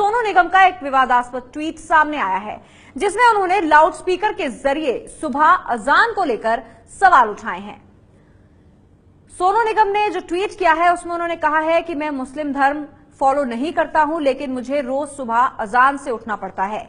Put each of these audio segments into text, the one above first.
सोनू निगम का एक विवादास्पद ट्वीट सामने आया है, जिसमें उन्होंने लाउडस्पीकर के जरिए सुबह अजान को लेकर सवाल उठाए हैं। सोनू निगम ने जो ट्वीट किया है उसमें उन्होंने कहा है कि मैं मुस्लिम धर्म फॉलो नहीं करता हूं, लेकिन मुझे रोज सुबह अजान से उठना पड़ता है।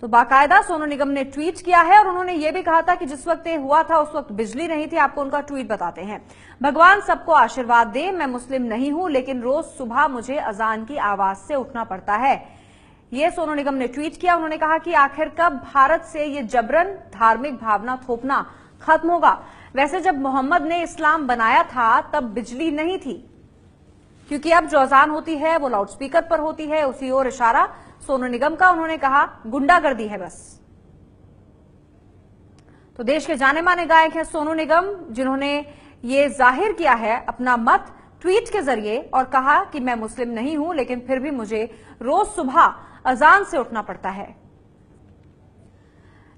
तो बाकायदा सोनू निगम ने ट्वीट किया है और उन्होंने यह भी कहा था कि जिस वक्त ये हुआ था उस वक्त बिजली नहीं थी। आपको उनका ट्वीट बताते हैं। भगवान सबको आशीर्वाद दे, मैं मुस्लिम नहीं हूं, लेकिन रोज सुबह मुझे अजान की आवाज से उठना पड़ता है। यह सोनू निगम ने ट्वीट किया। उन्होंने कहा कि आखिर कब भारत से ये जबरन धार्मिक भावना थोपना खत्म होगा। वैसे जब मोहम्मद ने इस्लाम बनाया था तब बिजली नहीं थी, क्योंकि अब जो अजान होती है वो लाउडस्पीकर पर होती है। उसी ओर इशारा सोनू निगम का। उन्होंने कहा गुंडागर्दी है बस। तो देश के जाने माने गायक हैं सोनू निगम, जिन्होंने ये जाहिर किया है अपना मत ट्वीट के जरिए और कहा कि मैं मुस्लिम नहीं हूं, लेकिन फिर भी मुझे रोज सुबह अजान से उठना पड़ता है।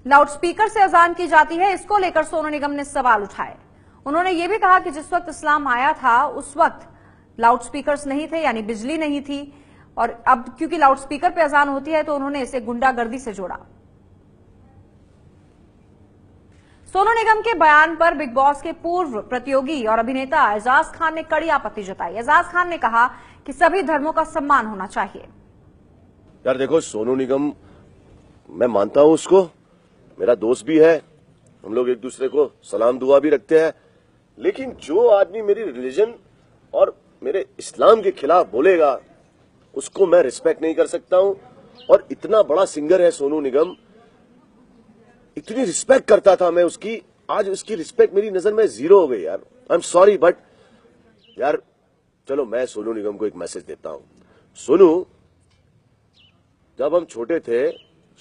लाउडस्पीकर से अजान की जाती है, इसको लेकर सोनू निगम ने सवाल उठाए। उन्होंने ये भी कहा कि जिस वक्त इस्लाम आया था उस वक्त लाउडस्पीकर्स नहीं थे, यानी बिजली नहीं थी, और अब क्योंकि लाउडस्पीकर पे अजान होती है तो उन्होंने इसे गुंडागर्दी से जोड़ा। सोनू निगम के बयान पर बिग बॉस के पूर्व प्रतियोगी और अभिनेता एजाज खान ने कड़ी आपत्ति जताई। एजाज खान ने कहा कि सभी धर्मों का सम्मान होना चाहिए। यार देखो, सोनू निगम मैं मानता हूं, उसको मेरा दोस्त भी है, हम लोग एक दूसरे को सलाम दुआ भी रखते हैं, लेकिन जो आदमी मेरी रिलीजन और मेरे इस्लाम के खिलाफ बोलेगा उसको मैं रिस्पेक्ट नहीं कर सकता हूं। और इतना बड़ा सिंगर है सोनू निगम, इतनी रिस्पेक्ट करता था मैं उसकी, आज उसकी रिस्पेक्ट मेरी नजर में जीरो हो गई। यार आई एम सॉरी, बट यार चलो मैं सोनू निगम को एक मैसेज देता हूं। सोनू, जब हम छोटे थे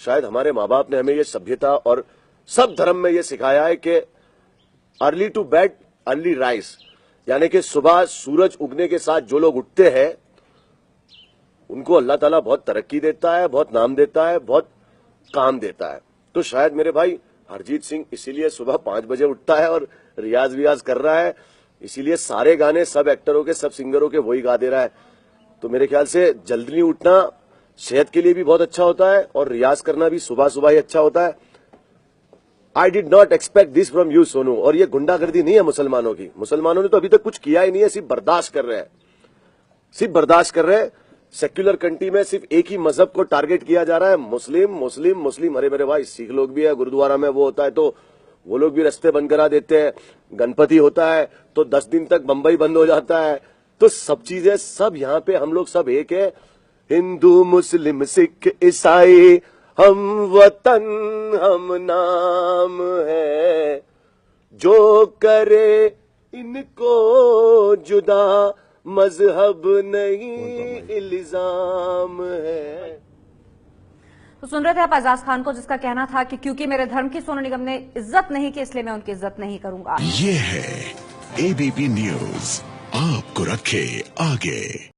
शायद हमारे माँ बाप ने हमें ये सभ्यता और सब धर्म में ये सिखाया है कि early to bed early rise, यानी कि सुबह सूरज उगने के साथ जो लोग उठते हैं उनको अल्लाह ताला बहुत तरक्की देता है, बहुत नाम देता है, बहुत काम देता है। तो शायद मेरे भाई हरजीत सिंह इसीलिए सुबह 5 बजे उठता है और रियाज वियाज कर रहा है, इसीलिए सारे गाने सब एक्टरों के सब सिंगरों के वही गा दे रहा है। तो मेरे ख्याल से जल्दी उठना सेहत के लिए भी बहुत अच्छा होता है और रियाज करना भी सुबह सुबह ही अच्छा होता है। I did not expect this from you Sonu. और ये गुंडागर्दी नहीं है मुसलमानों की, मुसलमानों ने तो अभी तक कुछ किया ही नहीं है, सिर्फ बर्दाश्त कर रहे हैं, सिर्फ बर्दाश्त कर रहे हैं। सेक्युलर कंट्री में सिर्फ एक ही मजहब को टारगेट किया जा रहा है, मुस्लिम मुस्लिम मुस्लिम। अरे मेरे भाई, सिख लोग भी है, गुरुद्वारा में वो होता है तो वो लोग भी रास्ते बंद करा देते हैं। गणपति होता है तो 10 दिन तक बंबई बंद हो जाता है। तो सब चीजें सब यहाँ पे हम लोग सब एक है, हिंदू मुस्लिम सिख ईसाई, हम वतन हम नाम है, जो करे इनको जुदा मजहब नहीं इल्जाम है। तो सुन रहे थे आप एजाज खान को, जिसका कहना था कि क्योंकि मेरे धर्म की सोनू निगम ने इज्जत नहीं की इसलिए मैं उनकी इज्जत नहीं करूंगा। ये है एबीपी न्यूज, आपको रखे आगे।